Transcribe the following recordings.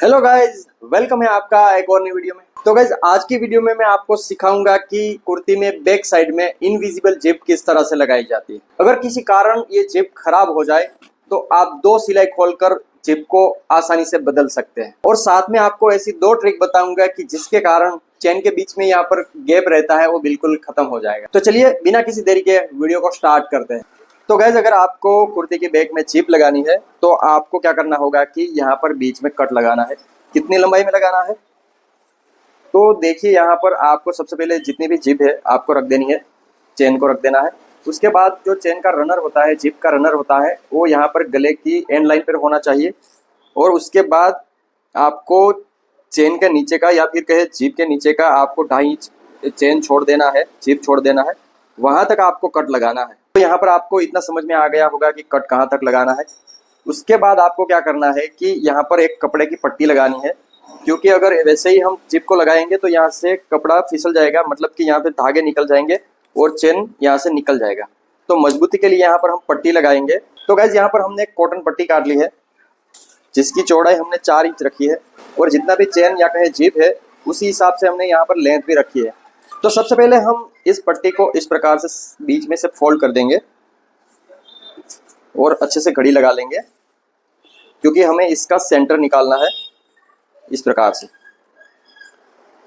Hello guys, welcome है आपका एक और नई वीडियो में। तो गाइज आज की वीडियो में मैं आपको सिखाऊंगा कि कुर्ती में बैक साइड में इनविजिबल जिप किस तरह से लगाई जाती है। अगर किसी कारण ये जिप खराब हो जाए तो आप दो सिलाई खोलकर जिप को आसानी से बदल सकते हैं। और साथ में आपको ऐसी दो ट्रिक बताऊंगा कि जिसके कारण चेन के बीच में यहाँ पर गैप रहता है वो बिल्कुल खत्म हो जाएगा। तो चलिए बिना किसी देरी के वीडियो को स्टार्ट करते हैं। तो गाइज अगर आपको कुर्ती के बैक में जिप लगानी है तो आपको क्या करना होगा कि यहाँ पर बीच में कट लगाना है। कितनी लंबाई में लगाना है तो देखिए, यहाँ पर आपको सबसे पहले जितनी भी जिप है आपको रख देनी है, चेन को रख देना है। उसके बाद जो चेन का रनर होता है, जिप का रनर होता है, वो यहाँ पर गले की एंड लाइन पर होना चाहिए। और उसके बाद आपको चेन के नीचे का या फिर कहे जिप के नीचे का आपको 2.5 इंच चेन छोड़ देना है, जिप छोड़ देना है, वहां तक आपको कट लगाना है। तो यहाँ पर आपको इतना समझ में आ गया होगा कि कट कहाँ तक लगाना है। उसके बाद आपको क्या करना है कि यहाँ पर एक कपड़े की पट्टी लगानी है, क्योंकि अगर वैसे ही हम जिप को लगाएंगे तो यहाँ से कपड़ा फिसल जाएगा, मतलब कि यहाँ पे धागे निकल जाएंगे और चेन यहाँ से निकल जाएगा। तो मजबूती के लिए यहाँ पर हम पट्टी लगाएंगे। तो गाइज यहाँ पर हमने एक कॉटन पट्टी काट ली है जिसकी चौड़ाई हमने 4 इंच रखी है, और जितना भी चेन या कहे जिप है उसी हिसाब से हमने यहाँ पर लेंथ भी रखी है। तो सबसे पहले हम इस पट्टी को इस प्रकार से बीच में से फोल्ड कर देंगे और अच्छे से घड़ी लगा लेंगे, क्योंकि हमें इसका सेंटर निकालना है इस प्रकार से।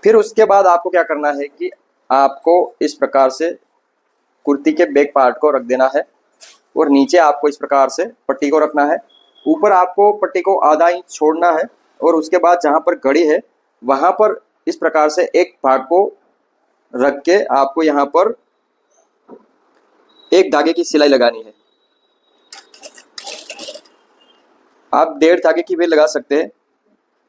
फिर उसके बाद आपको क्या करना है कि आपको इस प्रकार से कुर्ती के बैक पार्ट को रख देना है और नीचे आपको इस प्रकार से पट्टी को रखना है। ऊपर आपको पट्टी को आधा इंच छोड़ना है और उसके बाद जहाँ पर घड़ी है वहाँ पर इस प्रकार से एक भाग को रख के आपको यहाँ पर एक धागे की सिलाई लगानी है। आप 1.5 धागे की भी लगा सकते हैं।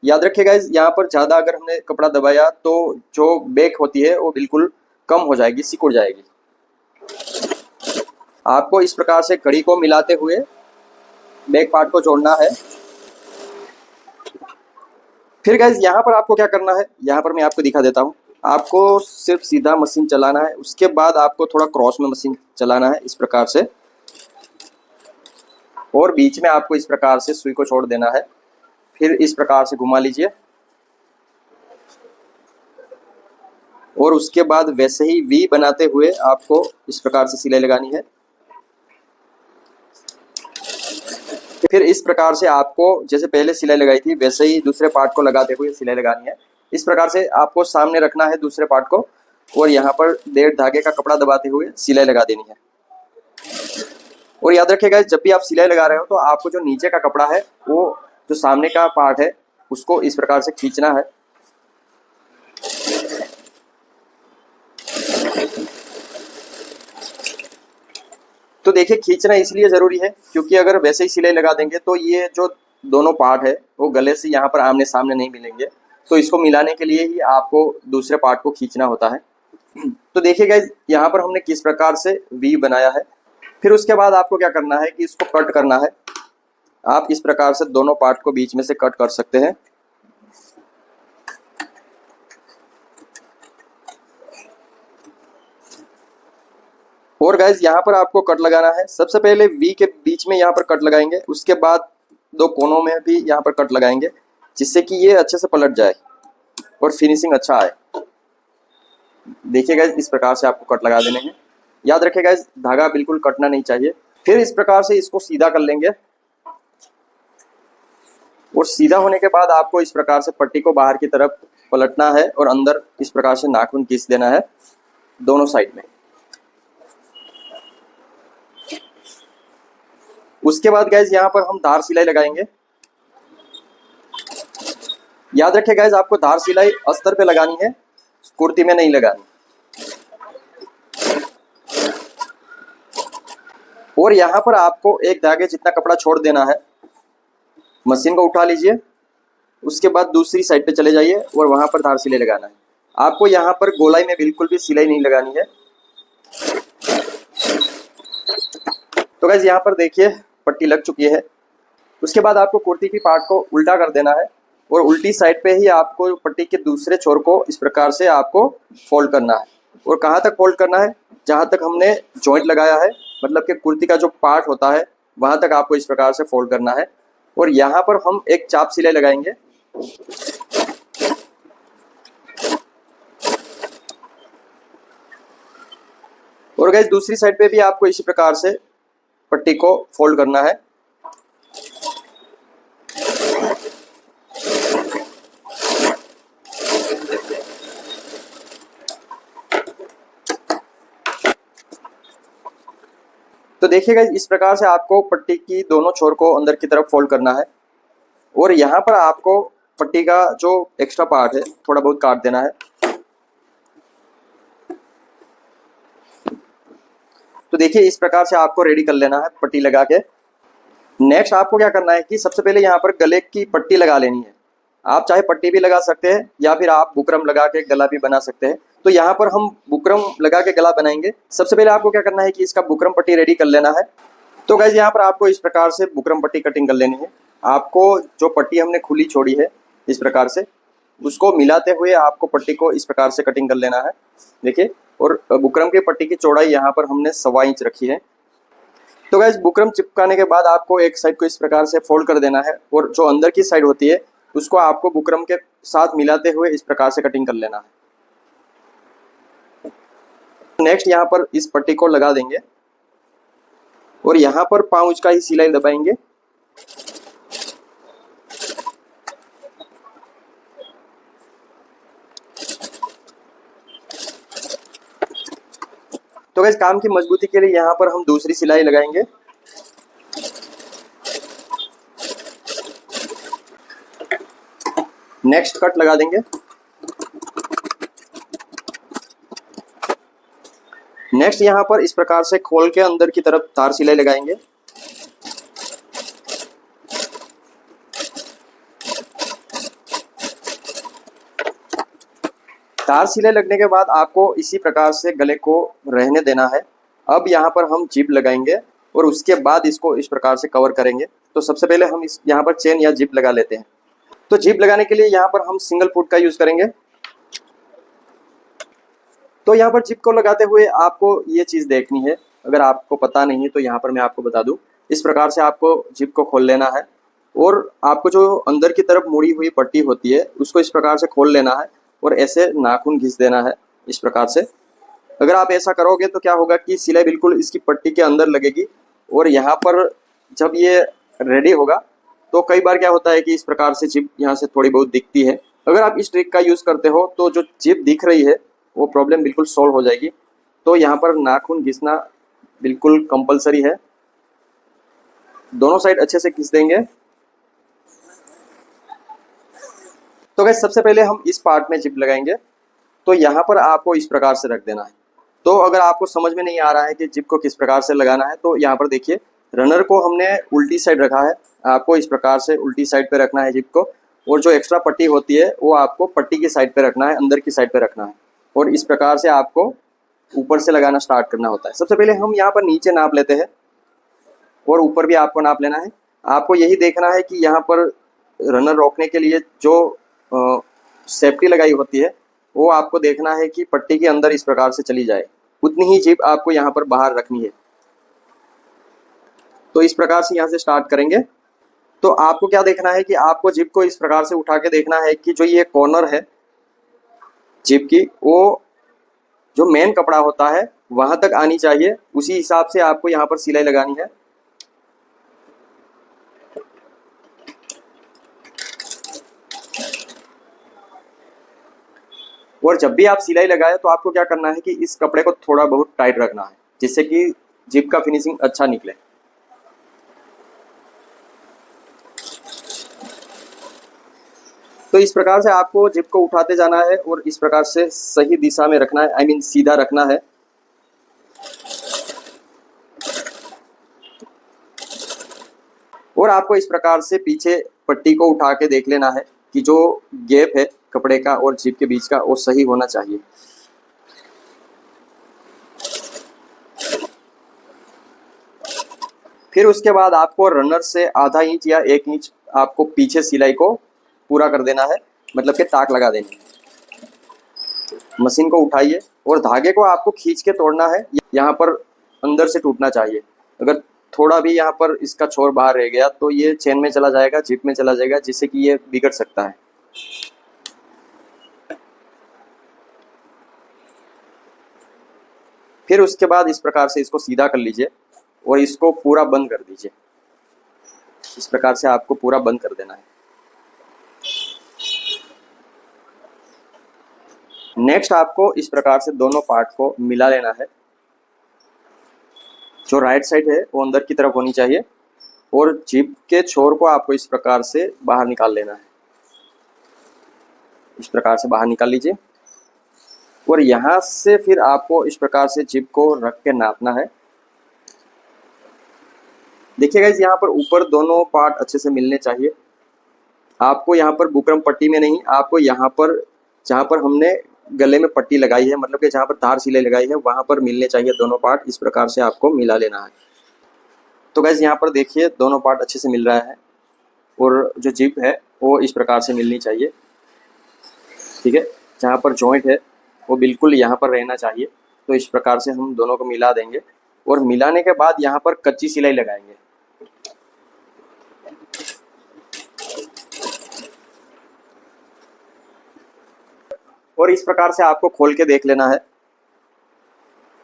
याद रखिएगा यहाँ पर ज़्यादा अगर हमने कपड़ा दबाया तो जो बैक होती है वो बिल्कुल कम हो जाएगी, सिकुड़ जाएगी। आपको इस प्रकार से कड़ी को मिलाते हुए बैक पार्ट को जोड़ना है। फिर गाइज यहाँ पर आपको क्या करना है, यहाँ पर मैं आपको दिखा देता हूँ। आपको सिर्फ सीधा मशीन चलाना है, उसके बाद आपको थोड़ा क्रॉस में मशीन चलाना है इस प्रकार से, और बीच में आपको इस प्रकार से सुई को छोड़ देना है। फिर इस प्रकार से घुमा लीजिए और उसके बाद वैसे ही वी बनाते हुए आपको इस प्रकार से सिलाई लगानी है। फिर इस प्रकार से आपको जैसे पहले सिलाई लगाई थी वैसे ही दूसरे पार्ट को लगाते हुए सिलाई लगानी है। इस प्रकार से आपको सामने रखना है दूसरे पार्ट को और यहाँ पर 1.5 धागे का कपड़ा दबाते हुए सिलाई लगा देनी है। और याद रखिएगा जब भी आप सिलाई लगा रहे हो तो आपको जो नीचे का कपड़ा है वो जो सामने का पार्ट है उसको इस प्रकार से खींचना है। तो देखिए, खींचना इसलिए ज़रूरी है क्योंकि अगर वैसे ही सिलाई लगा देंगे तो ये जो दोनों पार्ट है वो गले से यहाँ पर आमने सामने नहीं मिलेंगे। तो इसको मिलाने के लिए ही आपको दूसरे पार्ट को खींचना होता है। तो देखिए गाइस, यहाँ पर हमने किस प्रकार से वी बनाया है। फिर उसके बाद आपको क्या करना है कि इसको कट करना है। आप इस प्रकार से दोनों पार्ट को बीच में से कट कर सकते हैं। और गाइज यहाँ पर आपको कट लगाना है। सबसे पहले वी के बीच में यहाँ पर कट लगाएंगे, उसके बाद 2 कोनों में भी यहाँ पर कट लगाएंगे, जिससे कि ये अच्छे से पलट जाए और फिनिशिंग अच्छा आए। देखिए गाइज, इस प्रकार से आपको कट लगा देने हैं। याद रखिएगा गाइज, धागा बिल्कुल कटना नहीं चाहिए। फिर इस प्रकार से इसको सीधा कर लेंगे और सीधा होने के बाद आपको इस प्रकार से पट्टी को बाहर की तरफ पलटना है और अंदर इस प्रकार से नाखून घिस देना है दोनों साइड में। उसके बाद गाइज यहाँ पर हम धार सिलाई लगाएंगे। याद रखिए गाइज, आपको धार सिलाई अस्तर पे लगानी है, कुर्ती में नहीं लगानी। और यहाँ पर आपको एक धागे जितना कपड़ा छोड़ देना है। मशीन को उठा लीजिए, उसके बाद दूसरी साइड पे चले जाइए और वहां पर धार सिलाई लगाना है। आपको यहाँ पर गोलाई में बिल्कुल भी सिलाई नहीं लगानी है। तो गाइज यहाँ पर देखिए पट्टी लग चुकी है। उसके बाद आपको कुर्ती की पार्ट को उल्टा कर देना है और उल्टी साइड पे ही आपको पट्टी के दूसरे छोर को इस प्रकार से आपको फोल्ड करना है। और कहाँ तक फोल्ड करना है, जहाँ तक हमने जॉइंट लगाया है, मतलब कि कुर्ती का जो पार्ट होता है वहाँ तक आपको इस प्रकार से फोल्ड करना है। और यहाँ पर हम एक चाप सिलाई लगाएंगे और गाइस दूसरी साइड पे भी आपको इसी प्रकार से पट्टी को फोल्ड करना है। तो देखिएगा इस प्रकार से आपको पट्टी की दोनों छोर को अंदर की तरफ फोल्ड करना है और यहाँ पर आपको पट्टी का जो एक्स्ट्रा पार्ट है थोड़ा बहुत काट देना है। तो देखिए इस प्रकार से आपको रेडी कर लेना है पट्टी लगा के। नेक्स्ट आपको क्या करना है कि सबसे पहले यहाँ पर गले की पट्टी लगा लेनी है। आप चाहे पट्टी भी लगा सकते हैं या फिर आप बुकरम लगा के गला भी बना सकते हैं। तो यहाँ पर हम बुकरम लगा के गला बनाएंगे। सबसे पहले आपको क्या करना है कि इसका बुकरम पट्टी रेडी कर लेना है। तो गाइस यहाँ पर आपको इस प्रकार से बुकरम पट्टी कटिंग कर लेनी है। आपको जो पट्टी हमने खुली छोड़ी है इस प्रकार से उसको मिलाते हुए आपको पट्टी को इस प्रकार से कटिंग कर लेना है। देखिए, और बुकरम की पट्टी की चौड़ाई यहाँ पर हमने 1.25 इंच रखी है। तो गाइस बुकरम चिपकाने के बाद आपको एक साइड को इस प्रकार से फोल्ड कर देना है और जो अंदर की साइड होती है उसको आपको बुकरम के साथ मिलाते हुए इस प्रकार से कटिंग कर लेना है। नेक्स्ट यहाँ पर इस पट्टी को लगा देंगे और यहाँ पर पाँच का ही सिलाई दबाएंगे। तो गाइस काम की मजबूती के लिए यहाँ पर हम दूसरी सिलाई लगाएंगे। नेक्स्ट कट लगा देंगे। नेक्स्ट यहाँ पर इस प्रकार से खोल के अंदर की तरफ तार सिलाई लगाएंगे। तार सिलाई लगने के बाद आपको इसी प्रकार से गले को रहने देना है। अब यहाँ पर हम जिप लगाएंगे और उसके बाद इसको इस प्रकार से कवर करेंगे। तो सबसे पहले हम इस यहाँ पर चेन या जिप लगा लेते हैं। तो जिप लगाने के लिए यहाँ पर हम सिंगल फुट का यूज करेंगे। तो यहाँ पर जिप को लगाते हुए आपको ये चीज़ देखनी है, अगर आपको पता नहीं है तो यहाँ पर मैं आपको बता दूँ। इस प्रकार से आपको जिप को खोल लेना है और आपको जो अंदर की तरफ मुड़ी हुई पट्टी होती है उसको इस प्रकार से खोल लेना है और ऐसे नाखून घिस देना है इस प्रकार से। अगर आप ऐसा करोगे तो क्या होगा कि सिलाई बिल्कुल इसकी पट्टी के अंदर लगेगी और यहाँ पर जब ये रेडी होगा तो कई बार क्या होता है कि इस प्रकार से जिप यहाँ से थोड़ी बहुत दिखती है। अगर आप इस ट्रिक का यूज़ करते हो तो जो जिप दिख रही है वो प्रॉब्लम बिल्कुल सॉल्व हो जाएगी। तो यहाँ पर नाखून घिसना बिल्कुल कंपलसरी है। दोनों साइड अच्छे से घिस देंगे। तो गाइस सबसे पहले हम इस पार्ट में जिप लगाएंगे। तो यहाँ पर आपको इस प्रकार से रख देना है। तो अगर आपको समझ में नहीं आ रहा है कि जिप को किस प्रकार से लगाना है तो यहाँ पर देखिए, रनर को हमने उल्टी साइड रखा है। आपको इस प्रकार से उल्टी साइड पे रखना है जिप को, और जो एक्स्ट्रा पट्टी होती है वो आपको पट्टी की साइड पे रखना है, अंदर की साइड पे रखना है। और इस प्रकार से आपको ऊपर से लगाना स्टार्ट करना होता है। सबसे पहले हम यहाँ पर नीचे नाप लेते हैं और ऊपर भी आपको नाप लेना है। आपको यही देखना है कि यहाँ पर रनर रोकने के लिए जो सेफ्टी लगाई होती है वो आपको देखना है कि पट्टी के अंदर इस प्रकार से चली जाए। उतनी ही जिप आपको यहाँ पर बाहर रखनी है। तो इस प्रकार से यहाँ से स्टार्ट करेंगे। तो आपको क्या देखना है कि आपको जिप को इस प्रकार से उठा के देखना है कि जो ये कॉर्नर है जिप की वो जो मेन कपड़ा होता है वहां तक आनी चाहिए। उसी हिसाब से आपको यहाँ पर सिलाई लगानी है। और जब भी आप सिलाई लगाए तो आपको क्या करना है कि इस कपड़े को थोड़ा बहुत टाइट रखना है जिससे कि जिप का फिनिशिंग अच्छा निकले। तो इस प्रकार से आपको जिप को उठाते जाना है और इस प्रकार से सही दिशा में रखना है, आई मीन सीधा रखना है। और आपको इस प्रकार से पीछे पट्टी को उठा के देख लेना है कि जो गैप है कपड़े का और जिप के बीच का वो सही होना चाहिए। फिर उसके बाद आपको रनर से आधा इंच या 1 इंच आपको पीछे सिलाई को पूरा कर देना है, मतलब कि ताक लगा देनी है। मशीन को उठाइए और धागे को आपको खींच के तोड़ना है। यहाँ पर अंदर से टूटना चाहिए। अगर थोड़ा भी यहाँ पर इसका छोर बाहर रह गया तो ये चेन में चला जाएगा, जिप में चला जाएगा, जिससे कि ये बिगड़ सकता है। फिर उसके बाद इस प्रकार से इसको सीधा कर लीजिए और इसको पूरा बंद कर दीजिए। इस प्रकार से आपको पूरा बंद कर देना है। नेक्स्ट आपको इस प्रकार से दोनों पार्ट को मिला लेना है। जो राइट साइड है वो अंदर की तरफ होनी चाहिए और जिप के छोर को आपको इस प्रकार से बाहर निकाल लेना है। इस प्रकार से बाहर निकाल लीजिए और यहाँ से फिर आपको इस प्रकार से जिप को रख के नापना है। देखिए गाइस, यहाँ पर ऊपर दोनों पार्ट अच्छे से मिलने चाहिए। आपको यहाँ पर बुकरम पट्टी में नहीं, आपको यहाँ पर जहाँ पर हमने गले में पट्टी लगाई है, मतलब कि जहाँ पर धार सिलाई लगाई है, वहाँ पर मिलने चाहिए दोनों पार्ट। इस प्रकार से आपको मिला लेना है। तो गाइस यहाँ पर देखिए दोनों पार्ट अच्छे से मिल रहा है और जो जिप है वो इस प्रकार से मिलनी चाहिए। ठीक है, जहाँ पर जॉइंट है वो बिल्कुल यहाँ पर रहना चाहिए। तो इस प्रकार से हम दोनों को मिला देंगे और मिलाने के बाद यहाँ पर कच्ची सिलाई लगाएंगे। और इस प्रकार से आपको खोल के देख लेना है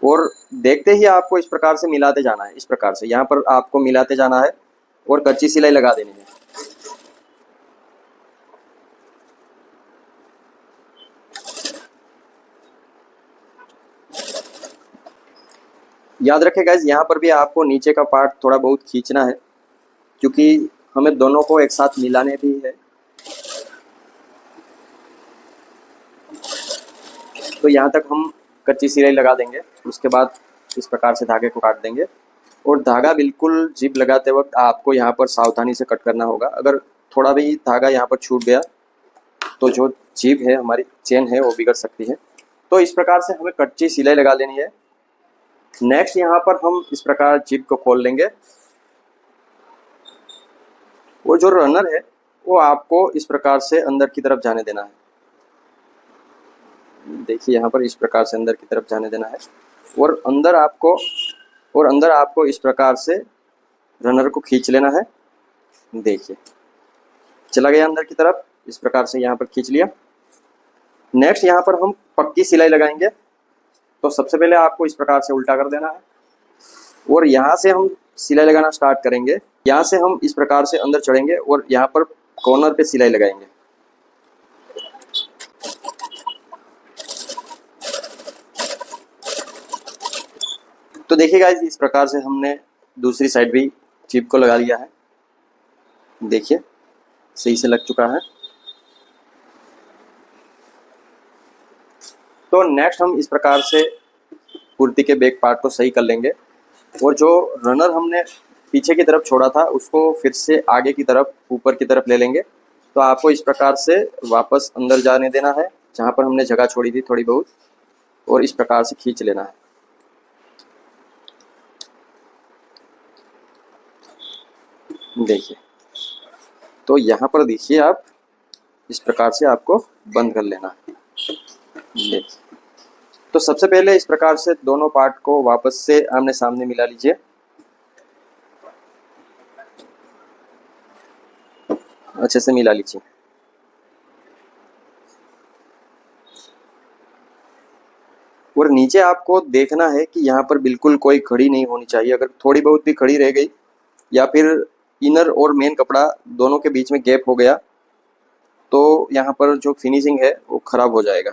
और देखते ही आपको इस प्रकार से मिलाते जाना है। इस प्रकार से यहाँ पर आपको मिलाते जाना है और कच्ची सिलाई लगा देनी है। याद रखें गाइस, यहाँ पर भी आपको नीचे का पार्ट थोड़ा बहुत खींचना है क्योंकि हमें दोनों को एक साथ मिलाने भी है। तो यहाँ तक हम कच्ची सिलाई लगा देंगे। उसके बाद इस प्रकार से धागे को काट देंगे और धागा बिल्कुल जिप लगाते वक्त आपको यहाँ पर सावधानी से कट करना होगा। अगर थोड़ा भी धागा यहाँ पर छूट गया तो जो जिप है, हमारी चेन है, वो बिगड़ सकती है। तो इस प्रकार से हमें कच्ची सिलाई लगा लेनी है। नेक्स्ट यहाँ पर हम इस प्रकार जिप को खोल लेंगे और जो रनर है वो आपको इस प्रकार से अंदर की तरफ जाने देना है। देखिए यहाँ पर इस प्रकार से अंदर की तरफ जाने देना है और अंदर आपको इस प्रकार से रनर को खींच लेना है। देखिए चला गया अंदर की तरफ। इस प्रकार से यहाँ पर खींच लिया। नेक्स्ट यहाँ पर हम पक्की सिलाई लगाएंगे। तो सबसे पहले आपको इस प्रकार से उल्टा कर देना है और यहाँ से हम सिलाई लगाना स्टार्ट करेंगे। यहाँ से हम इस प्रकार से अंदर चढ़ेंगे और यहाँ पर कॉर्नर पे सिलाई लगाएंगे। तो देखिए गाइस, इस प्रकार से हमने दूसरी साइड भी जिप को लगा लिया है। देखिए सही से लग चुका है। तो नेक्स्ट हम इस प्रकार से कुर्ती के बैक पार्ट को सही कर लेंगे और जो रनर हमने पीछे की तरफ छोड़ा था उसको फिर से आगे की तरफ, ऊपर की तरफ ले लेंगे। तो आपको इस प्रकार से वापस अंदर जाने देना है जहाँ पर हमने जगह छोड़ी थी थोड़ी बहुत, और इस प्रकार से खींच लेना है। देखिए, तो यहाँ पर देखिए आप इस प्रकार से आपको बंद कर लेना है। देखिए, तो सबसे पहले इस प्रकार से दोनों पार्ट को वापस से आमने सामने मिला लीजिए। अच्छे से मिला लीजिए। और नीचे आपको देखना है कि यहाँ पर बिल्कुल कोई खड़ी नहीं होनी चाहिए। अगर थोड़ी बहुत भी खड़ी रह गई या फिर इनर और मेन कपड़ा दोनों के बीच में गैप हो गया तो यहाँ पर जो फिनिशिंग है वो खराब हो जाएगा।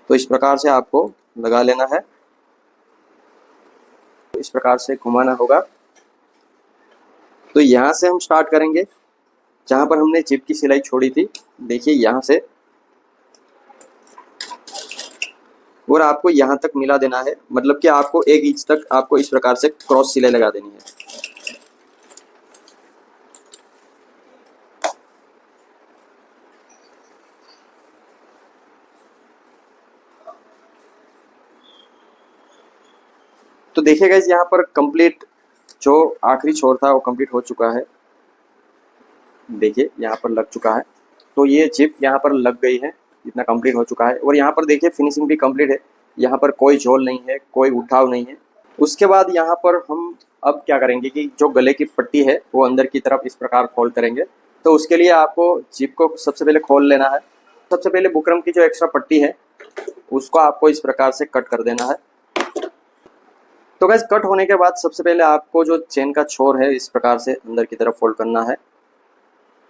तो इस प्रकार से आपको लगा लेना है। इस प्रकार से घुमाना होगा। तो यहाँ से हम स्टार्ट करेंगे जहाँ पर हमने जिप की सिलाई छोड़ी थी। देखिए यहाँ से, और आपको यहाँ तक मिला देना है। मतलब कि आपको 1 इंच तक आपको इस प्रकार से क्रॉस सिलाई लगा देनी है। तो देखिए गाइस, यहाँ पर कंप्लीट जो आखिरी छोर था वो कंप्लीट हो चुका है। देखिए यहाँ पर लग चुका है। तो ये जिप यहाँ पर लग गई है, इतना कंप्लीट हो चुका है। और यहाँ पर देखिए फिनिशिंग भी कंप्लीट है। यहाँ पर कोई झोल नहीं है, कोई उठाव नहीं है। उसके बाद यहाँ पर हम अब क्या करेंगे कि जो गले की पट्टी है वो अंदर की तरफ इस प्रकार फोल्ड करेंगे। तो उसके लिए आपको जिप को सबसे पहले खोल लेना है। सबसे पहले बुकरम की जो एक्स्ट्रा पट्टी है उसको आपको इस प्रकार से कट कर देना है। तो गाइस कट होने के बाद सबसे पहले आपको जो चेन का छोर है इस प्रकार से अंदर की तरफ फोल्ड करना है।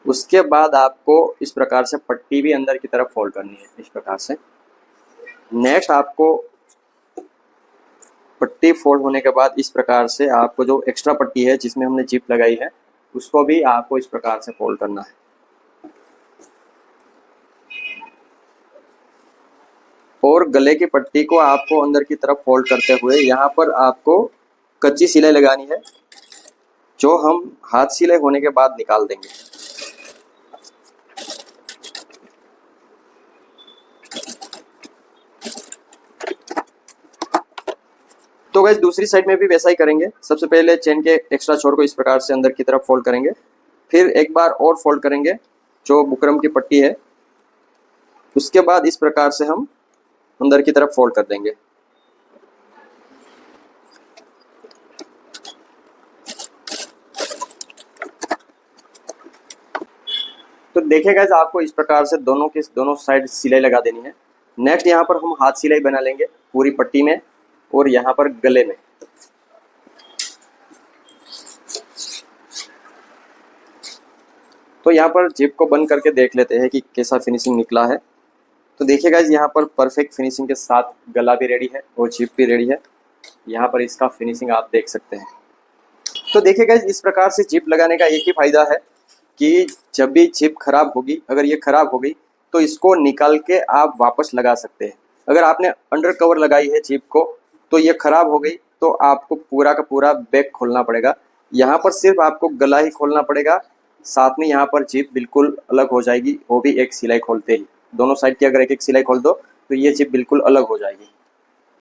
उसके बाद आपको इस प्रकार से पट्टी भी अंदर की तरफ फोल्ड करनी है इस प्रकार से। नेक्स्ट आपको पट्टी फोल्ड होने के बाद इस प्रकार से आपको जो एक्स्ट्रा पट्टी है जिसमें हमने जिप लगाई है उसको भी आपको इस प्रकार से फोल्ड करना है। और गले की पट्टी को आपको अंदर की तरफ फोल्ड करते हुए यहाँ पर आपको कच्ची सिलाई लगानी है, जो हम हाथ सिलाई होने के बाद निकाल देंगे। तो गाइस दूसरी साइड में भी वैसा ही करेंगे। सबसे पहले चेन के एक्स्ट्रा छोर को इस प्रकार से अंदर की तरफ फोल्ड करेंगे, फिर एक बार और फोल्ड करेंगे जो बुकरम की पट्टी है, उसके बाद इस प्रकार से हम अंदर की तरफ फोल्ड कर देंगे। तो देखिए गाइस आपको इस प्रकार से दोनों साइड सिलाई लगा देनी है। नेक्स्ट यहाँ पर हम हाथ सिलाई बना लेंगे पूरी पट्टी में और यहाँ पर गले में। तो यहाँ पर जिप को बंद करके देख लेते हैं कि कैसा फिनिशिंग निकला है। तो देखिए गाइस यहाँ पर परफेक्ट फिनिशिंग के साथ गला भी रेडी है और जिप भी रेडी है। यहाँ पर इसका फिनिशिंग आप देख सकते हैं। तो देखिए गाइस इस प्रकार से जिप लगाने का एक ही फायदा है कि जब भी जिप खराब होगी, अगर ये खराब हो गई तो इसको निकाल के आप वापस लगा सकते हैं। अगर आपने अंडर कवर लगाई है जिप को तो ये खराब हो गई तो आपको पूरा का पूरा बैक खोलना पड़ेगा। यहाँ पर सिर्फ आपको गला ही खोलना पड़ेगा, साथ में यहाँ पर जिप बिल्कुल अलग हो जाएगी, वो भी एक सिलाई खोलते ही। दोनों साइड की अगर एक एक सिलाई खोल दो तो ये जिप बिल्कुल अलग हो जाएगी।